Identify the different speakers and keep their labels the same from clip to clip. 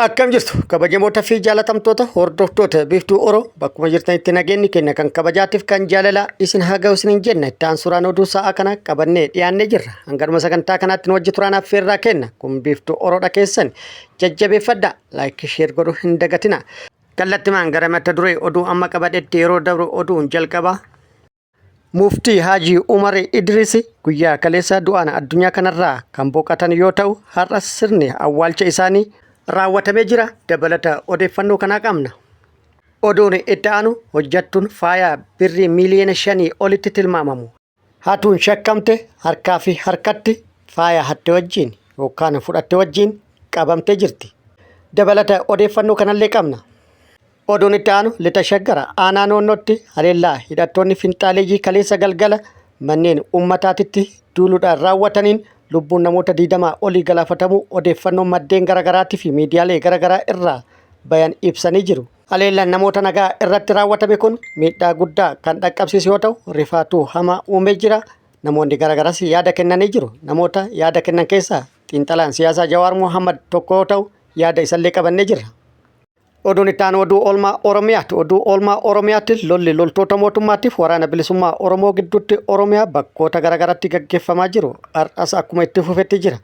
Speaker 1: Akkam jirtu kabajamoota fi jaalatamtoota hordoftoota Biiftuu Oromoo bakkuma jirtanitti nageenyi kenna kan kabajaatiif kan jaalalaa isin haa ga'u isiniin jenna itti aansuudhaan oduu sa'aa kana qabannee dhiyaannee jirra. Hanga sagantaa kanaatti nu wajji turaan affeerraa kenna kun Biiftuu Oromoo keessan jajjabeeffadhaa laayik sheer godhuu hin dagatina. Kallattimaan gara mata duree oduu amma qabadhetti yeroo dabru oduun jalqabaa. Muftii Haji Umar Idris guyyaa kaleessa du'aan addunyaa kanarraa kan boqotan yoo ta'u har'as sirni awwaalcha isaanii raawwatamee jira. Dabalata odeeffannoo kanaa qabna. Oduun itti aanu hojjattuun faaya birrii miliyoona 5 olitti tilmaamamu hatuun shakkamte harkaa fi harkatti faaya hatte wajjin yookaan fudhatte wajjin qabamtee jirti. Dabalata odeeffannoo kanallee qabna. Oduun itti aanu lixa shaggara aanaa noonnootti haleellaa hidhattoonni finxaaleeyyii kaleessa galgala manneen uummataatitti duuluudhaan raawwataniin lubbuun namoota 20 olii galaafatamuu odeeffannoo maddeen garaagaraatii fi miidiyaalee garaagaraa irraa bayan ibsanii jiru. Haleellaan namoota nagaa irratti raawwatame kun miidhaa guddaa kan dhaqqabsiisu yoo ta'u rifaatuu hamaa uumee jira. Namoonni garaagaraas yaada kennanii jiru. Namoota yaada kennan keessaa xiinxalaan siyaasaa Jawaar Mohammad tokko yoo ta'u yaada isallee qabannee jirra. Oduun itti aanu oduu oolmaa Oromiyaati. Oduu oolmaa Oromiyaatti lolli loltoota mootummaatiif waraana bilisummaa Oromoo gidduutti Oromiyaa bakkoota garaagaraatti gaggeeffamaa jiru. Har'as akkuma itti fufetti jira.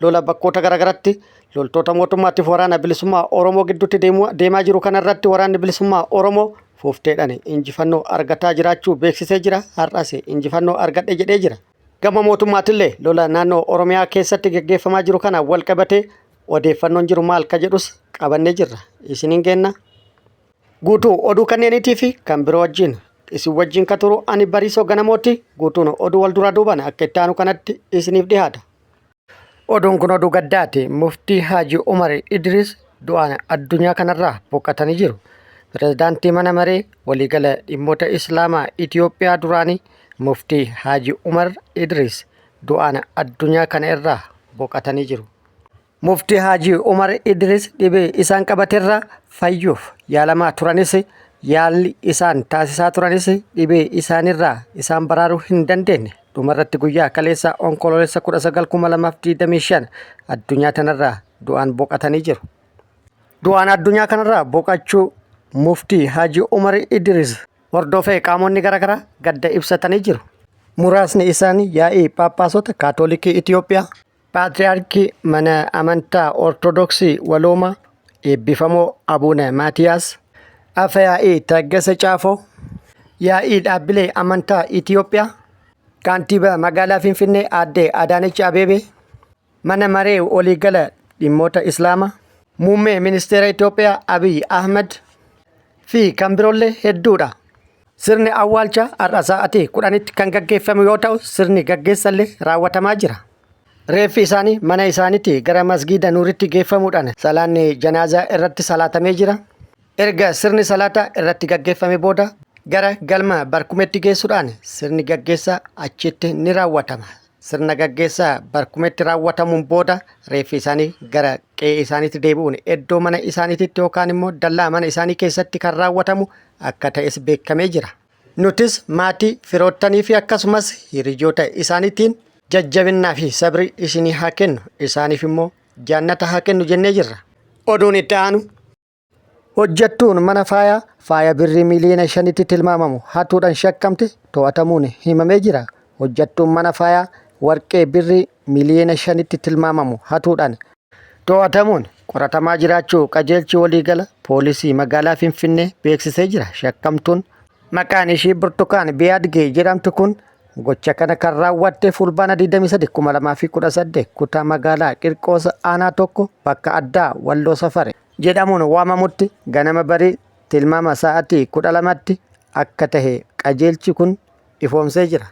Speaker 1: Lola bakkoota garaagaraatti loltoota mootummaatiif waraana bilisummaa Oromoo gidduutti deemaa jiru kanarratti waraanni bilisummaa Oromoo fuufteedhaan injifannoo argataa jiraachuu beeksisee jira. Har'as injifannoo argadhe jedhee jira. Gama mootummaatillee lola naannoo Oromiyaa keessatti gaggeeffamaa jiru kana wal qabatee odeeffannoon jiru maal ka jedhus qabannee jirra. Isiniin kenna. Guutuu oduu kanneeniitii fi kan biroo wajjin isin wajjin ka turu ani Bariisoo Ganamooti. Guutuun oduu wal duraa duubaan akka itti aanu kanatti isiniif dhiyaata. Oduun kun oduu gaddaati. Muftii Haji Umar Idris du'aan addunyaa kanarraa boqotanii jiru. Pirezidaantii mana maree waliigala dhimmoota Islaamaa Itoophiyaa duraanii Muftii Haji Umar Idris du'aan addunyaa kana irraa boqotanii jiru. Muftii Haji Umar Idris dhibee isaan qabaterraa fayyuuf yaalamaa turanis yaalli isaan taasisaa turanis dhibee isaanirraa isaan baraaruu hin dandeenye. Dhumarratti guyyaa kaleessa onkoloolessa 19/2025 addunyaa kanarraa du'aan boqotanii jiru. Du'aan addunyaa kanarraa boqachuu Muftii Haji Umar Idris hordofee qaamonni garaagaraa gadda ibsatanii jiru. Muraasni isaanii yaa'ii Phaaphaasota Kaatoolikii Itoophiyaa, Paatriyaarkii mana amantaa Ortodoksii Waloomaa eebbifamoo Abuuna Maatiyaas, Afyaa'ii Taggasa Caafoo, yaa'ii dhaabbilee amantaa Itoophiyaa, kaantiibaa magaalaa Finfinnee aadde Adaanech Abeebee, mana maree waliigala dhimmoota Islaamaa, muummee ministeera Itoophiyaa Abiy Ahmed fi kan biroollee hedduudha. Sirni awwaalcha har'a sa'aatii 10tti kan gaggeeffamu yoo ta'u sirni gaggeessallee raawwatamaa jira. Reeffi isaanii mana isaaniitti gara masgiida Nuuritti geeffamuudhaan salaanni janaazaa irratti salaatamee jira. Erga sirni salaataa irratti gaggeeffame booda gara galma barkumeetti geessuudhaan sirni gaggeessaa achitti ni raawwatama. Sirna gaggeessaa barkumeetti raawwatamuun booda reeffi isaanii gara qe'ee isaaniitti deebi'uun iddoo mana isaaniitti yookaan immoo dallaa mana isaanii keessatti kan raawwatamu akka ta'es beekamee jira. Nutis maatii firoottanii fi akkasumas hiriyoota isaaniitiin jajjabinnaa fi sabri isinii haa kennu isaaniif immoo jaannata haa kennu jennee jirra. Oduun itti aanu hojjattuun mana faaya birrii miliyoona 5tti tilmaamamu hatuudhaan shakkamte to'atamuun himamee jira. Hojjattuun mana faaya warqee birrii miliyoona 5tti tilmaamamu hatuudhaan to'atamuun qoratamaa jiraachuu qajeelchi waliigala poolisii magaalaa Finfinnee beeksisee jira. Shakkamtuun maqaan ishii Burtukaan Biyaadgee jedhamtu kun gocha kana kan raawwatte fulbaana 23/2018 kutaa magaalaa Qirqoosa aanaa tokko bakka addaa Walloo Safare jedhamuun waamamutti ganama barii tilmaama sa'aatii 12tti akka tahe qajeelchi kun ifoomsee jira.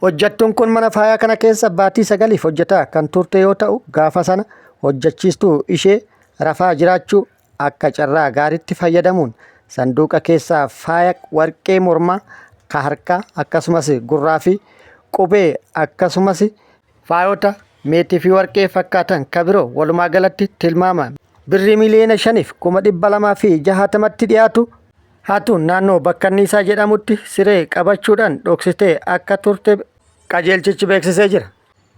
Speaker 1: Hojjattuun kun mana faayaa kana keessa baatii 9 hojjetaa kan turte yoo ta'u gaafa sana hojjechiistuu ishee rafaa jiraachuu akka carraa gaariitti fayyadamuun sanduuqa keessaa faaya warqee mormaa ka harkaa akkasumas gurraa fi qubee akkasumas faayota meetii fi warqee fakkaatan ka biroo walumaa galatti tilmaama birrii miliyoona 5,260tti dhiyaatu hatuun naannoo bakka Niisaa jedhamutti siree qabachuudhaan dhoksitee akka turte qajeelchichi beeksisee jira.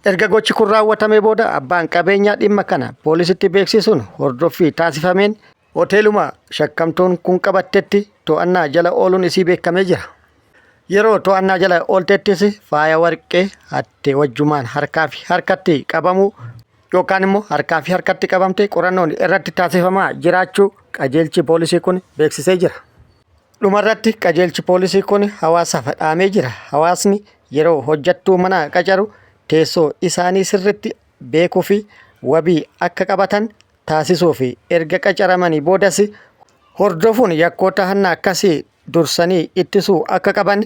Speaker 1: Erga gochi kun raawwatamee booda abbaan qabeenyaa dhimma kana poolisitti beeksisuun hordoffii taasifameen hoteeluma shakkamtuun kun qabattetti to'annaa jala ooluun isii beekamee jira. Yeroo to'annaa jala ooltettis faaya warqee hatte wajjumaan harkaa fi harkatti qabamu yookaan immoo harkaa fi harkatti qabamte qorannoon irratti taasifamaa jiraachuu qajeelchi poolisii kun beeksisee jira. Dhumarratti qajeelchi poolisii kun hawaasaaf dhaamee jira. Hawaasni yeroo hojjattuu mana qacaru teessoo isaanii sirriitti beekuu fi wabii akka qabatan taasisuu fi erga qacaramanii boodas hordofuun yakkoota hanna akkasii dursanii ittisuu akka qaban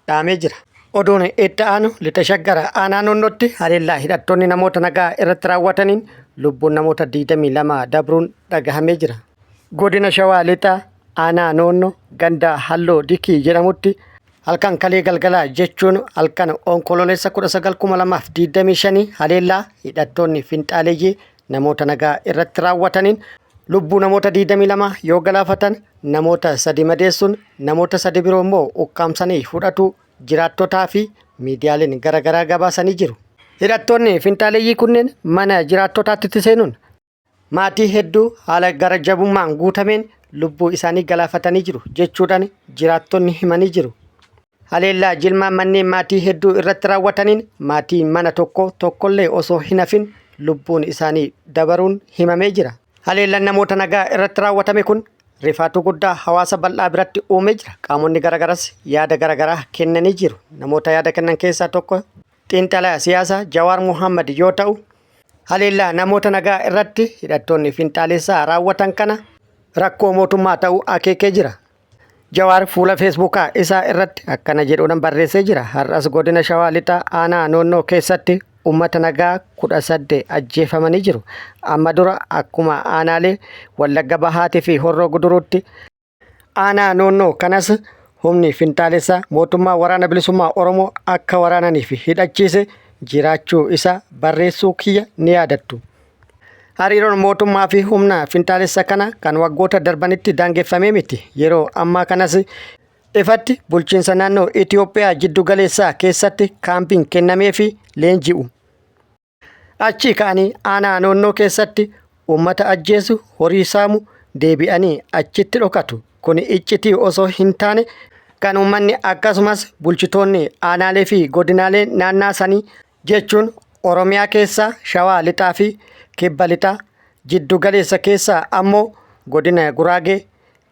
Speaker 1: dhaamee jira. Oduun itti aanu lixa shaggara aanaa noonnootti haleellaa hidhattoonni namoota nagaa irratti raawwataniin lubbuun namoota 22 dabruun dhagahamee jira. Godina Shawaa lixaa aanaa noonnoo ganda halloo dikii jedhamutti halkan kalee galgalaa jechuun halkan onkololeessa 19/2025 haleellaa hidhattoonni finxaaleeyyii namoota nagaa irratti raawwataniin lubbuu namoota 22 yoo galaafatan namoota 3 madeessuun namoota 3 biroo immoo ukkaamsanii fudhatu jiraattotaa fi miidiyaaleen garaagaraa gabaasanii jiru. Hidhattoonni finxaaleeyyii kunneen mana jiraattotaatti seenuun maatii hedduu haala gara jabummaan guutameen lubbuu isaanii galaafatanii jiru jechuudhaan jiraattonni himanii jiru. Haleellaa jilmaan manneen maatii hedduu irratti raawwataniin maatiin mana tokkollee osoo hin hafin lubbuun isaanii dabaruun himamee jira. Haleellaan namoota nagaa irratti raawwatame kun rifaatu guddaa hawaasa bal'aa biratti uumee jira. Qaamonni garaagaras yaada garaagaraa kennanii jiru. Namoota yaada kennan keessaa tokko xiinxalaa siyaasaa Jawaar Muhammad yoo ta'u, haleellaa namoota nagaa irratti hidhattoonni finxaalessaa raawwatan kana rakkoo mootummaa ta'uu akeekee jira. Jawaar fuula feesbuukaa isaa irratti akkana jedhuudhaan barreessee jira. Har'as godina Shawaa lixaa aanaa noonnoo keessatti uummata nagaa 18 ajjeefamanii jiru. Amma dura akkuma aanaalee Wallagga Bahaatii fi Horroo Guduruutti aanaa noonnoo kanas humni finxaalessaa mootummaa waraana bilisummaa Oromoo akka waraananiif hidhachiise jiraachuu isaa barreessuu kiyya ni yaadattu. Hariiroon mootummaa fi humna finxaalessa kana kan waggoota darbanitti daangeffamee miti. Yeroo ammaa kanas ifatti bulchiinsa naannoo Itoophiyaa jiddu galeessaa keessatti kaampiin kennamee fi leenji'u. Achi ka'anii aanaa noonnoo keessatti uummata ajjeesu horii saamu deebi'anii achitti dhokatu. Kun iccitii osoo hin taane kan uummanni akkasumas bulchitoonni aanaalee fi godinaalee naannaa sanii jechuun Oromiyaa keessaa Shawaa lixaa fi Kibba lixaa jiddu galeessa keessaa ammoo godina Guraagee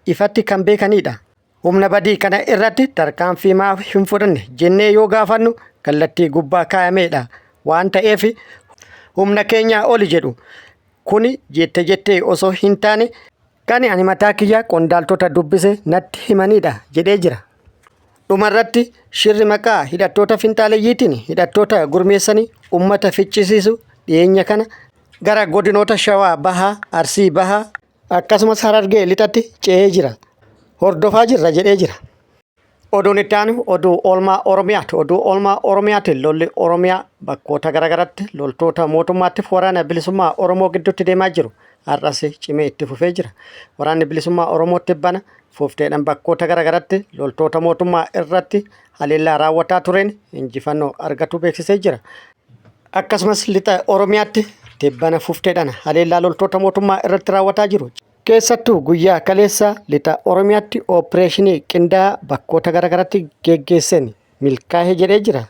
Speaker 1: ifatti kan beekanidha. Humna badii kana irratti tarkaanfii maaf hin fudhanne jennee yoo gaafannu kallattii gubbaa kaa'ameedha waan ta'eef humna keenyaa oli jedhu. Kuni jettee osoo hin taane kan ani mataa kiyyaa qondaaltota dubbise natti himanidha jedhee jira. Dhumarratti shirri maqaa hidhattoota finxaaleeyyiitiin hidhattoota gurmeessanii uummata ficcisiisu dhiyeenya kana gara godinoota Shawaa Bahaa, Arsii Bahaa akkasumas Harargee lixatti ce'ee jira. Hordofaa jirra jedhee jira. Oduun itti aanu oduu oolmaa Oromiyaati. Oduu oolmaa Oromiyaati lolli Oromiyaa bakkoota garaagaraatti loltoota mootummaatti waraana bilisummaa Oromoo gidduutti deemaa jiru. Har'as cimee itti fufee jira. Waraanni bilisummaa Oromootti bana fufteedhaan bakkoota garaagaraatti loltoota mootummaa irratti haleellaa raawwataa tureen injifannoo argatu beeksisee jira. Akkasumas lixa Oromiyaatti tibbana fufteedhaan haleellaa loltoota mootummaa irratti raawwataa jiru. Keessattuu guyyaa kaleessa lixa Oromiyaatti oopereeshinii qindaa'aa bakkoota garaagaraatti geggeessan milkaa'ee jedhee jira.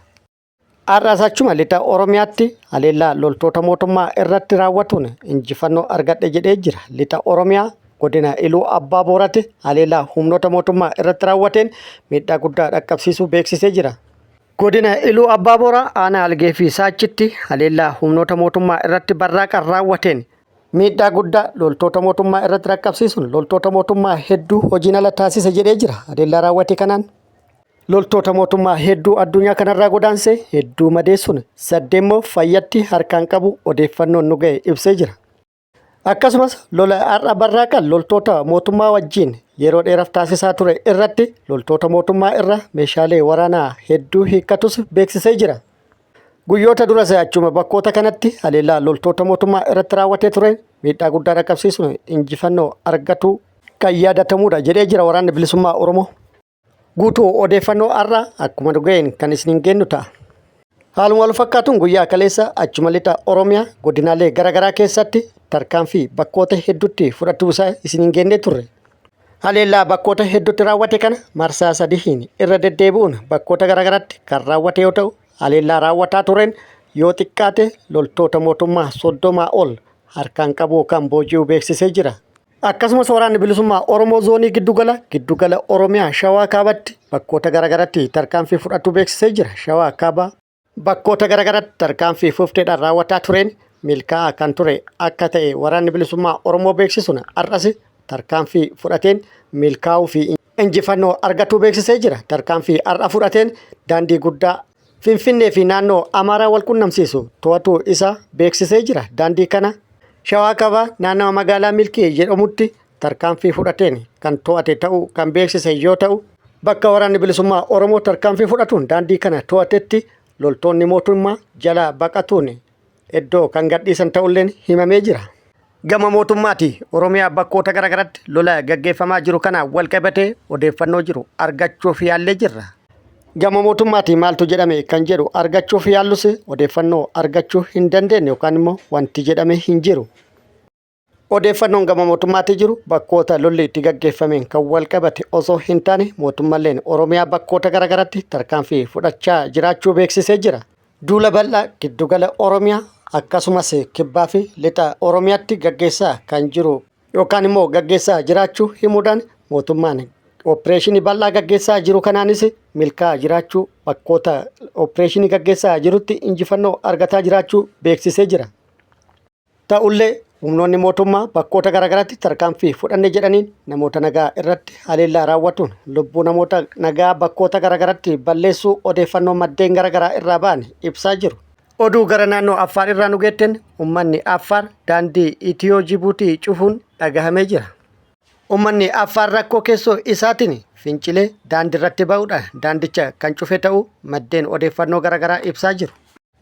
Speaker 1: Har'as achuma lixa Oromiyaatti haleellaa loltoota mootummaa irratti raawwatuun injifannoo argadhe jedhee jira. Lixa Oromiyaa godina Iluu Abbaa Booraatti haleellaa humnoota mootummaa irratti raawwateen miidhaa guddaa dhaqqabsiisuu beeksisee jira. Godina Iluu Abbaa Booraa aanaa Algee fi Saachitti haleellaa humnoota mootummaa irratti barraaqan raawwateen miidhaa guddaa loltoota mootummaa irratti dhaqqabsiisuun loltoota mootummaa hedduu hojiin ala taasise jedhee jira. Haleellaa raawwate kanaan loltoota mootummaa hedduu addunyaa kanarraa godaansee hedduu madeessuun 8 immoo fayyatti harkaan qabu odeeffannoon nu ga'e ibsee jira. Akkasumas lola har'a barraaqan loltoota mootummaa wajjin yeroo dheeraaf taasisaa ture irratti loltoota mootummaa irra meeshaalee waraanaa hedduu hiikkatus beeksisee jira. Guyyoota duras achuma bakkoota kanatti haleellaa loltoota mootummaa irratti raawwatee ture miidhaa guddaa dhaqqabsiisuun injifannoo argatu kan yaadatamudha jedhee jira waraanni bilisummaa Oromoo. Guutuu odeeffannoo har'a akkuma dhugeen kan isiniin kennu ta'a. Haaluma wal fakkaatuun guyyaa kaleessa achuma lixa Oromiyaa godinaalee garaagaraa keessatti tarkaanfii bakkoota hedduutti fudhachuu isaa isin hin geenne turre. Haleellaa bakkoota hedduutti raawwate kana marsaa sadiin irra deddeebi'uun bakkoota garaagaraatti kan raawwate yoo ta'u, haleellaa raawwataa tureen yoo xiqqaate loltoota mootummaa 30 ol harkaan qabuu kan booji'u beeksisee jira. Akkasumas waraanni bilisummaa Oromoo zoonii giddugala Oromiyaa Shawaa Kaabaatti bakkoota garaagaraatti tarkaanfii fudhachuu beeksisee jira. Shawaa Kaabaa bakkoota garaagaraatti tarkaanfii fufteedhaan raawwataa tureen milkaa'aa kan ture akka ta'e waraanni bilisummaa Oromoo beeksisuun har'as tarkaanfii fudhateen milkaa'uu fi injifannoo argatuu beeksisee jira. Tarkaanfii har'a fudhateen daandii guddaa Finfinnee fi naannoo Amaaraa wal qunnamsiisu to'atuu isaa beeksisee jira. Daandii kana Shawaa Kaabaa naannoo magaalaa Milkii jedhamutti tarkaanfii fudhateen kan to'ate ta'uu kan beeksise yoo ta'u, bakka waraanni bilisummaa Oromoo tarkaanfii fudhatuun daandii kana to'atetti loltoonni mootummaa jalaa baqatuun iddoo kan gadhiisan ta'ulleen himamee jira. Gama mootummaati Oromiyaa bakkoota garaagaraatti lola gaggeeffamaa jiru kana wal qabatee odeeffannoo jiru argachuuf yaallee jirra. Gama mootummaati maaltu jedhame kan jedhu argachuuf yaallus odeeffannoo argachuu hin dandeenye yookaan immoo wanti jedhame hin jiru. Odeeffannoon gama mootummaatti jiru bakkoota lolli itti gaggeeffameen kan wal qabate osoo hin taane mootummaan Oromiyaa bakkoota garaagaraatti tarkaanfii fudhachaa jiraachuu beeksisee jira. Duula bal'aa giddugala Oromiyaa akkasumas kibbaa fi lixa Oromiyaatti gaggeessaa kan jiru yookaan immoo gaggeessaa jiraachuu himuudhaan mootummaan opereeshinii bal'aa gaggeessaa jiru kanaanis milkaa'aa jiraachuu bakkoota opereeshinii gaggeessaa jirutti injifannoo argataa jiraachuu beeksisee jira. Ta'ullee humnoonni mootummaa bakkoota garaagaraatti tarkaanfii fudhanne jedhaniin namoota nagaa irratti haleellaa raawwatuun lubbuu namoota nagaa bakkoota garaagaraatti balleessuu odeeffannoo maddeen garaagaraa irraa ba'an ibsaa jiru. Oduu gara naannoo Affaar irraa nu geetten uummanni Affaar daandii Itiyoo Jibuutii cufuun dhagahamee jira. Uummanni Affaar rakkoo keessoo isaatiin fincilee daandii irratti ba'uudhaan daandicha kan cufe ta'uu maddeen odeeffannoo garaagaraa ibsaa jiru.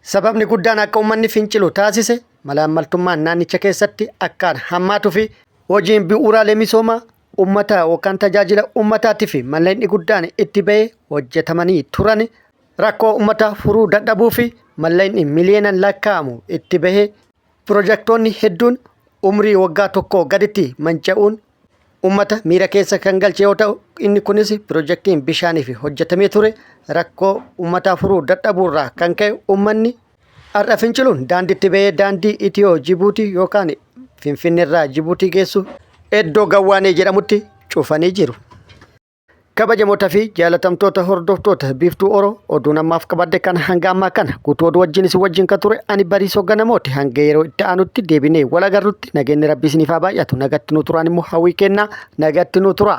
Speaker 1: Sababni guddaan akka uummanni fincilu taasise malaammaltummaan naannicha keessatti akkaan hammaatuu fi hojiin bu'uuraalee misoomaa uummata yookaan tajaajila uummataatiif malleenni guddaan itti ba'ee hojjetamanii turan rakkoo uummataa furuu dadhabuu fi malleenni miliyoonaan lakkaa'amu itti bahee piroojeektoonni hedduun umrii waggaa tokkoo gaditti manca'uun uummata miira keessa kan galche yoo ta'u, inni kunis piroojeektiin bishaaniif hojjetamee ture rakkoo uummataa furuu dadhabuurraa kan ka'e uummanni har'a finciluun daandiitti bahee daandii Itiyoo Jibuutii yookaan Finfinneerraa Jibuutii geessu iddoo Gawwaanee jedhamutti cufanii jiru. Kabajamoota fi jaalatamtoota hordoftoota Biiftuu Oroo oduun ammaaf qabadde kan hanga ammaa kana guutuu oduu wajjin kan ture ani Bariisoo Ganamooti. Hanga yeroo itti aanutti deebinee wal agarrutti nageenyi Rabbii isiniif haa baay'atu. Nagatti nu turaan immoo hawwii kennaa nagatti nu tura.